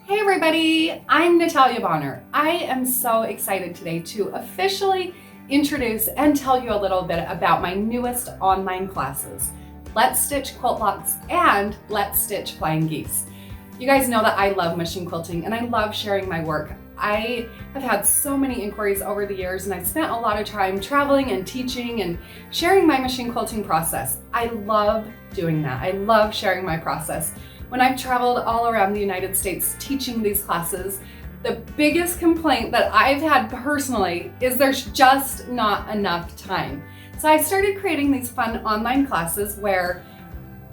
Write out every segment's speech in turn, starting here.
Hey everybody, I'm Natalia Bonner. I am so excited today to officially introduce and tell you a little bit about my newest online classes, Let's Stitch Quilt Blocks and Let's Stitch Flying Geese. You guys know that I love machine quilting and I love sharing my work. I have had so many inquiries over the years and I've spent a lot of time traveling and teaching and sharing my machine quilting process. I love doing that. I love sharing my process. When I've traveled all around the United States teaching these classes, the biggest complaint that I've had personally is there's just not enough time. So I started creating these fun online classes where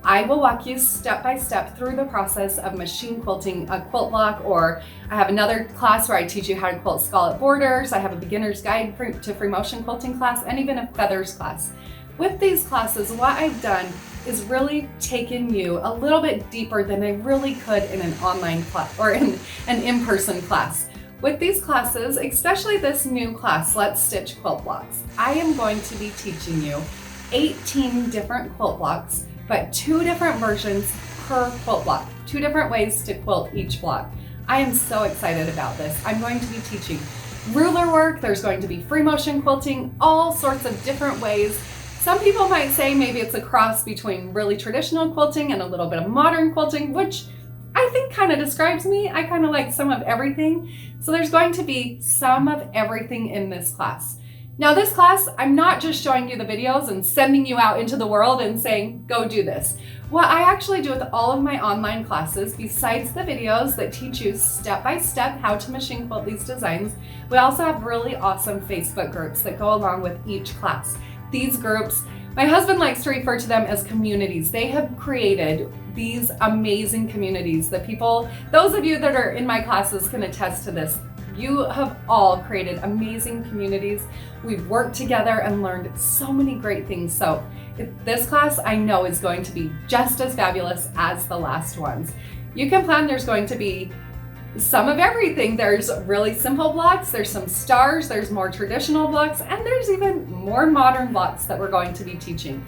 I will walk you step by step through the process of machine quilting a quilt block, or I have another class where I teach you how to quilt scallop borders. I have a beginner's guide to free motion quilting class and even a feathers class. With these classes, what I've done is really taken you a little bit deeper than I really could in an online class or in an in-person class. With these classes, especially this new class, Let's Stitch Quilt Blocks, I am going to be teaching you 18 different quilt blocks, but 2 different versions per quilt block, 2 different ways to quilt each block. I am so excited about this. I'm going to be teaching ruler work, there's going to be free motion quilting, all sorts of different ways. Some people might say maybe it's a cross between really traditional quilting and a little bit of modern quilting, which I think kind of describes me. I kind of like some of everything. So there's going to be some of everything in this class. Now this class, I'm not just showing you the videos and sending you out into the world and saying, go do this. What I actually do with all of my online classes, besides the videos that teach you step by step how to machine quilt these designs, we also have really awesome Facebook groups that go along with each class. These groups, my husband likes to refer to them as communities. They have created these amazing communities that people, those of you that are in my classes can attest to this. You have all created amazing communities. We've worked together and learned so many great things. So this class I know is going to be just as fabulous as the last ones. You can plan there's going to be some of everything. There's really simple blocks, there's some stars, there's more traditional blocks, and there's even more modern blocks that we're going to be teaching.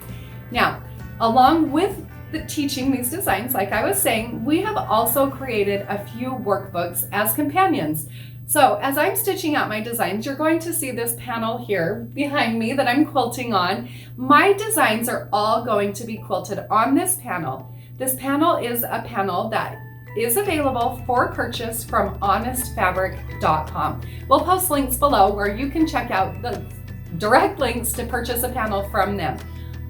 Now, along with teaching these designs, like I was saying, we have also created a few workbooks as companions. So as I'm stitching out my designs, you're going to see this panel here behind me that I'm quilting on. My designs are all going to be quilted on this panel. This panel is a panel that is available for purchase from honestfabric.com. We'll post links below where you can check out the direct links to purchase a panel from them.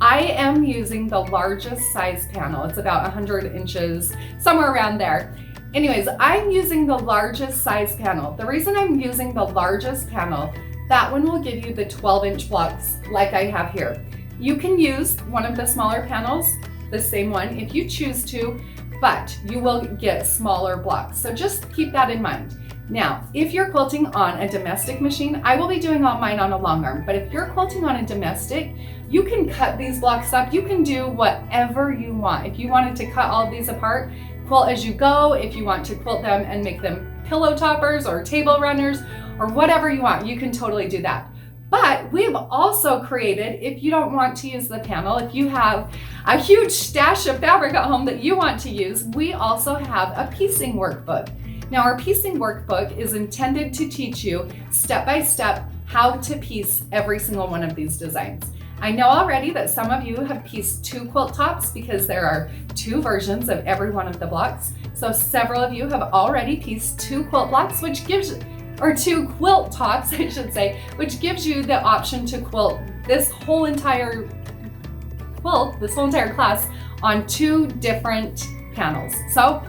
I am using the largest size panel. It's about 100 inches, somewhere around there. Anyways, I'm using the largest size panel. The reason I'm using the largest panel, that one will give you the 12-inch blocks like I have here. You can use one of the smaller panels, the same one, if you choose to, but you will get smaller blocks. So just keep that in mind. Now, if you're quilting on a domestic machine, I will be doing all mine on a long arm, but if you're quilting on a domestic, you can cut these blocks up. You can do whatever you want. If you wanted to cut all of these apart, quilt as you go. If you want to quilt them and make them pillow toppers or table runners or whatever you want, you can totally do that. But we've also created, if you don't want to use the panel, if you have a huge stash of fabric at home that you want to use, we also have a piecing workbook. Now our piecing workbook is intended to teach you step by step how to piece every single one of these designs. I know already that some of you have pieced 2 quilt tops because there are 2 versions of every one of the blocks. So several of you have already pieced 2 quilt blocks, which gives, or 2 quilt tops, I should say, which gives you the option to quilt this whole entire class on 2 different panels. So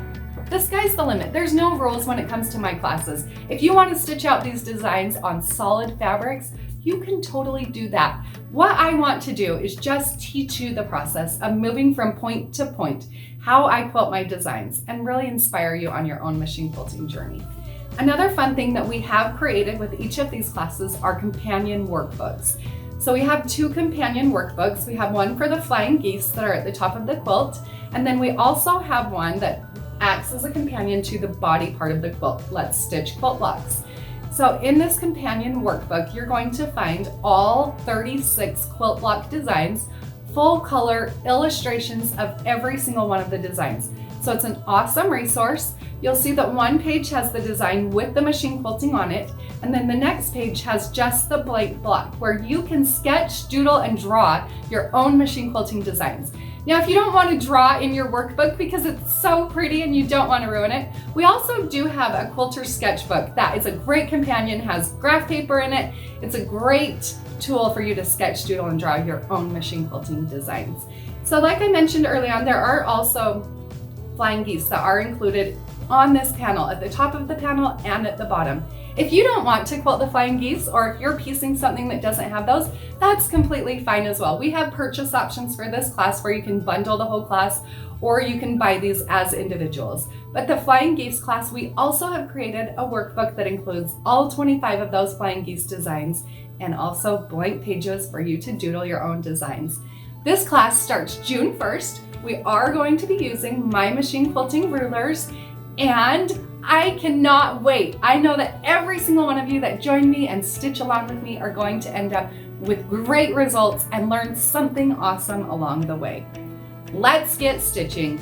the sky's the limit. There's no rules when it comes to my classes. If you want to stitch out these designs on solid fabrics, you can totally do that. What I want to do is just teach you the process of moving from point to point, how I quilt my designs, and really inspire you on your own machine quilting journey. Another fun thing that we have created with each of these classes are companion workbooks. So we have 2 companion workbooks. We have one for the flying geese that are at the top of the quilt, and then we also have one that acts as a companion to the body part of the quilt, Let's Stitch Quilt Blocks. So in this companion workbook, you're going to find all 36 quilt block designs, full color illustrations of every single one of the designs. So it's an awesome resource you'll see that one page has the design with the machine quilting on it, and then the next page has just the blank block where you can sketch, doodle, and draw your own machine quilting designs. Now, if you don't want to draw in your workbook because it's so pretty and you don't want to ruin it, we also do have a quilter sketchbook that is a great companion, has graph paper in it. It's a great tool for you to sketch, doodle, and draw your own machine quilting designs. So like I mentioned early on, there are also flying geese that are included on this panel, at the top of the panel and at the bottom. If you don't want to quilt the flying geese, or if you're piecing something that doesn't have those, that's completely fine as well. We have purchase options for this class where you can bundle the whole class, or you can buy these as individuals. But the flying geese class, we also have created a workbook that includes all 25 of those flying geese designs, and also blank pages for you to doodle your own designs. This class starts June 1st. We are going to be using my machine quilting rulers, and I cannot wait. I know that every single one of you that join me and stitch along with me are going to end up with great results and learn something awesome along the way. Let's get stitching.